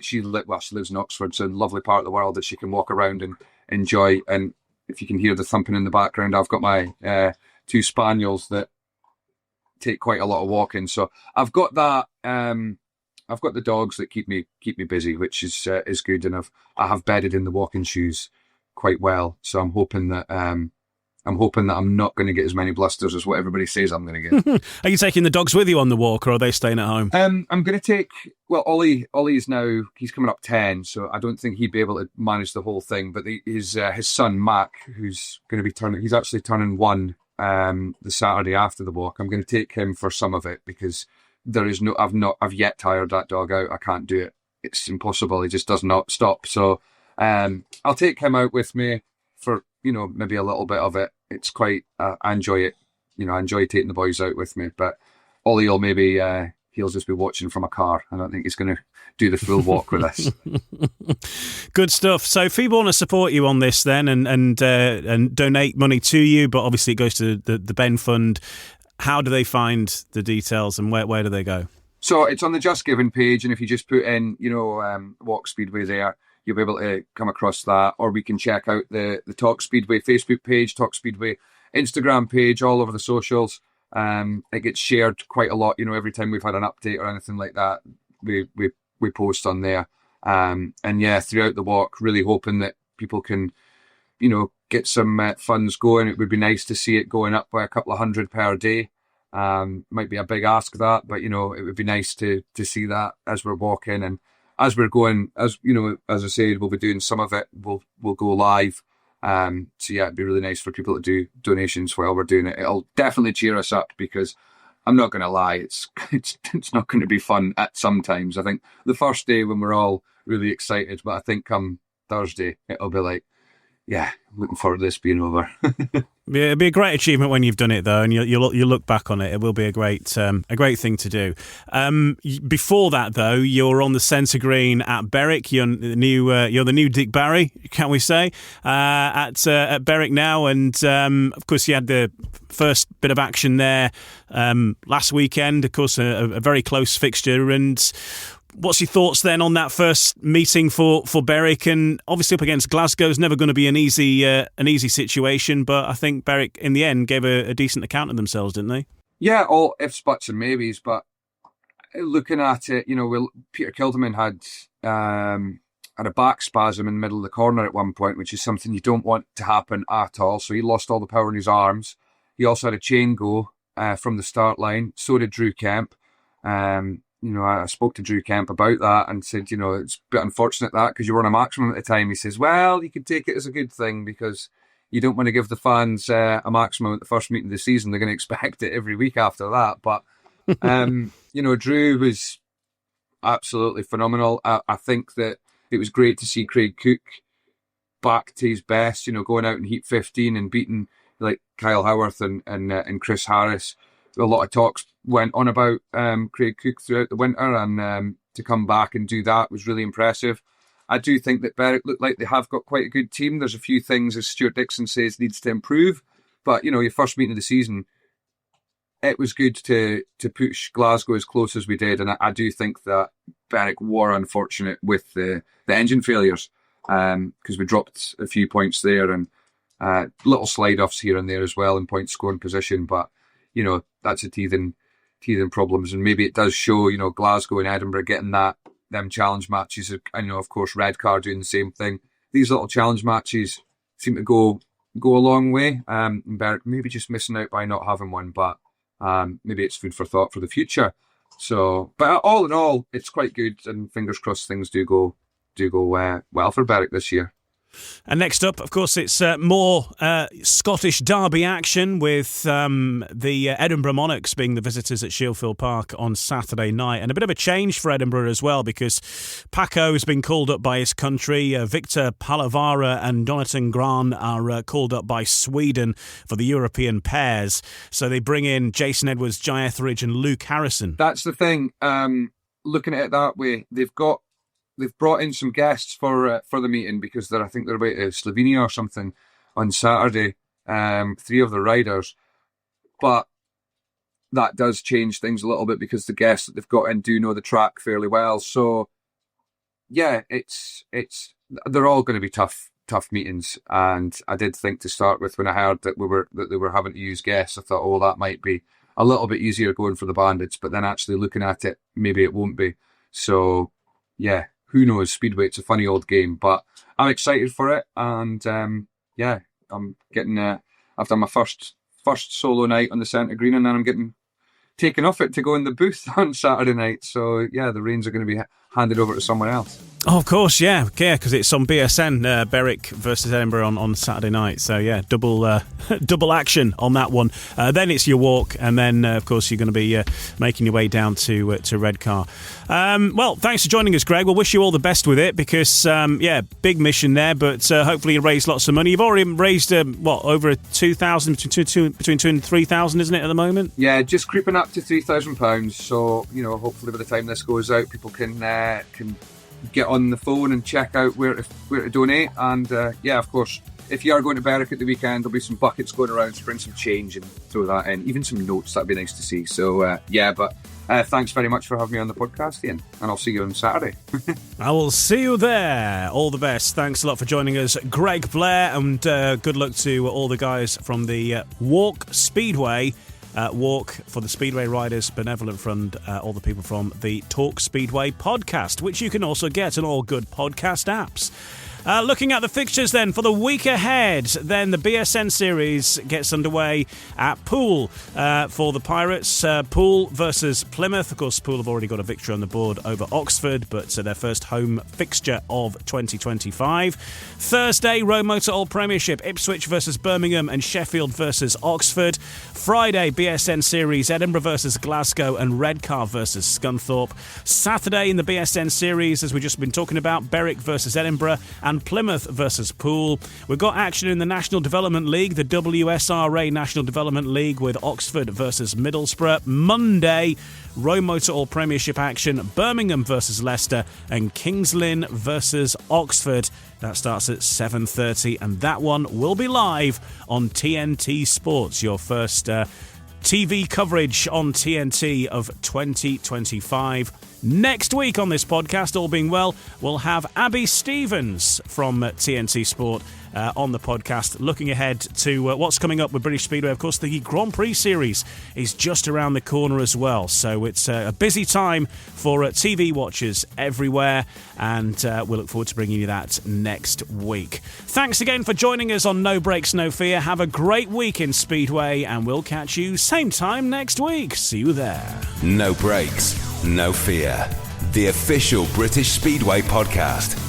she lives in Oxford, so a lovely part of the world that she can walk around and enjoy. And if you can hear the thumping in the background, I've got my 2 spaniels that take quite a lot of walking. So I've got that. I've got the dogs that keep me busy, which is good. And I have bedded in the walking shoes quite well. So I'm hoping that I'm not going to get as many blisters as what everybody says I'm going to get. Are you taking the dogs with you on the walk, or are they staying at home? I'm going to take... Well, Ollie's now... He's coming up 10, so I don't think he'd be able to manage the whole thing. But his son, Mac, who's going to be he's actually turning 1 the Saturday after the walk. I'm going to take him for some of it, because there is I've yet tired that dog out. I can't do it. It's impossible. He just does not stop. So I'll take him out with me for, maybe a little bit of it. It's quite, I enjoy it. I enjoy taking the boys out with me, but Ollie will maybe, he'll just be watching from a car. I don't think he's going to do the full walk with us. Good stuff. So if people want to support you on this then and donate money to you, but obviously it goes to the Ben Fund, how do they find the details and where do they go? So it's on the Just Giving page, and if you just put in, Walk Speedway there, you'll be able to come across that, or we can check out the Talk Speedway Facebook page, Talk Speedway Instagram page, all over the socials. It gets shared quite a lot, every time we've had an update or anything like that, we post on there. And yeah, throughout the walk, really hoping that people can, get some funds going. It would be nice to see it going up by a couple of hundred per day. Might be a big ask that, but it would be nice to see that as we're walking and as we're going. As as I said, we'll be doing some of it. We'll go live. So yeah, it'd be really nice for people to do donations while we're doing it. It'll definitely cheer us up because I'm not going to lie, it's not going to be fun at some times. I think the first day when we're all really excited, but I think come Thursday it'll be like, yeah, looking forward to this being over. Yeah, it'd be a great achievement when you've done it, though, and you look back on it. It will be a great thing to do. Before that, though, you're on the centre green at Berwick. You're the new Dick Barry, can we say, at Berwick now, and of course you had the first bit of action there last weekend. Of course, a very close fixture. And what's your thoughts then on that first meeting for Berwick? And obviously up against Glasgow is never going to be an easy situation, but I think Berwick in the end gave a decent account of themselves, didn't they? Yeah, all ifs, buts and maybes, but looking at it, Peter Kilderman had a back spasm in the middle of the corner at one point, which is something you don't want to happen at all. So he lost all the power in his arms. He also had a chain go from the start line. So did Drew Kemp. I spoke to Drew Kemp about that and said, it's a bit unfortunate that because you were on a maximum at the time. He says, well, you can take it as a good thing because you don't want to give the fans a maximum at the first meeting of the season. They're going to expect it every week after that. But, Drew was absolutely phenomenal. I think that it was great to see Craig Cook back to his best, going out in Heat 15 and beating like Kyle Howarth and Chris Harris. A lot of talks went on about Craig Cook throughout the winter, and to come back and do that was really impressive. I do think that Berwick look like they have got quite a good team. There's a few things, as Stuart Dixon says, needs to improve. But, your first meeting of the season, it was good to push Glasgow as close as we did. And I do think that Berwick were unfortunate with the engine failures because we dropped a few points there and little slide-offs here and there as well in point scoring position. But, that's a teething problems, and maybe it does show, Glasgow and Edinburgh getting them challenge matches. I know, of course, Redcar doing the same thing. These little challenge matches seem to go a long way. And Berwick maybe just missing out by not having one, but maybe it's food for thought for the future. So, but all in all, it's quite good, and fingers crossed things do go well for Berwick this year. And next up, of course, it's more Scottish derby action with the Edinburgh Monarchs being the visitors at Shieldfield Park on Saturday night. And a bit of a change for Edinburgh as well, because Paco has been called up by his country. Victor Palavara and Donatan Gran are called up by Sweden for the European pairs. So they bring in Jason Edwards, Jai Etheridge and Luke Harrison. That's the thing. Looking at it that way, they've brought in some guests for the meeting because I think they're about to Slovenia or something on Saturday. 3 of the riders, but that does change things a little bit because the guests that they've got in do know the track fairly well. So yeah, they're all going to be tough meetings. And I did think to start with when I heard that they were having to use guests, I thought, that might be a little bit easier going for the Bandits. But then actually looking at it, maybe it won't be. So yeah. Who knows? Speedway, it's a funny old game, but I'm excited for it. And I'm getting I've done my first solo night on the centre green, and then I'm getting taken off it to go in the booth on Saturday night. So yeah, the reins are going to be handed over to someone else. Oh, of course, yeah, because it's on BSN, Berwick versus Edinburgh on Saturday night. So yeah, double action on that one. Then it's your walk, and then of course you're going to be making your way down to Redcar. Well, thanks for joining us, Greg. We'll wish you all the best with it because big mission there, but hopefully you raise lots of money. You've already raised over 2,000, between 2,000 and 3,000, isn't it, at the moment? Yeah, just creeping up to £3,000. So hopefully by the time this goes out, people can get on the phone and check out where to donate. And of course, if you are going to Berwick at the weekend, there'll be some buckets going around, so bring some change and throw that in. Even some notes, that'd be nice to see. So thanks very much for having me on the podcast, Ian, and I'll see you on Saturday. I will see you there. All the best. Thanks a lot for joining us, Greg Blair, and good luck to all the guys from the Walk Speedway Walk for the Speedway Riders Benevolent Fund, all the people from the Talk Speedway podcast, which you can also get on all good podcast apps. Looking at the fixtures then for the week ahead, then the BSN series gets underway at Poole for the Pirates. Poole versus Plymouth. Of course, Poole have already got a victory on the board over Oxford, but their first home fixture of 2025. Thursday, Row Motor All Premiership, Ipswich versus Birmingham and Sheffield versus Oxford. Friday, BSN series, Edinburgh versus Glasgow and Redcar versus Scunthorpe. Saturday in the BSN series, as we've just been talking about, Berwick versus Edinburgh and Plymouth versus Poole. We've got action in the National Development League, the WSRA National Development League, with Oxford versus Middlesbrough. Monday, Row Motor All Premiership action, Birmingham versus Leicester and Kings Lynn versus Oxford. That starts at 7:30 and that one will be live on TNT Sports, your first TV coverage on TNT of 2025. Next week on this podcast, all being well, we'll have Abby Stevens from TNT Sport on the podcast, looking ahead to what's coming up with British Speedway. Of course, the Grand Prix Series is just around the corner as well, so it's a busy time for TV watchers everywhere, and we'll look forward to bringing you that next week. Thanks again for joining us on No Brakes, No Fear. Have a great week in Speedway, and we'll catch you same time next week. See you there. No Brakes, No Fear, the official British Speedway podcast.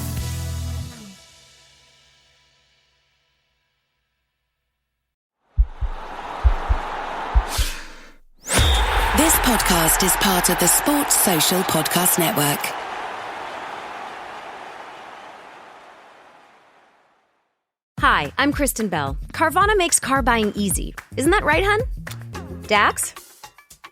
This podcast is part of the Sports Social Podcast Network. Hi, I'm Kristen Bell. Carvana makes car buying easy. Isn't that right, hun? Dax?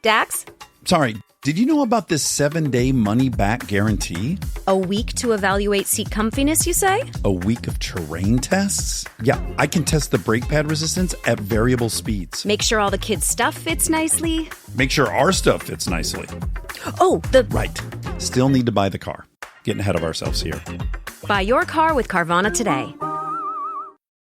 Dax? Sorry, did you know about this 7-day money-back guarantee? A week to evaluate seat comfiness, you say? A week of terrain tests? Yeah, I can test the brake pad resistance at variable speeds. Make sure all the kids' stuff fits nicely. Make sure our stuff fits nicely. Oh, Right. Still need to buy the car. Getting ahead of ourselves here. Buy your car with Carvana today.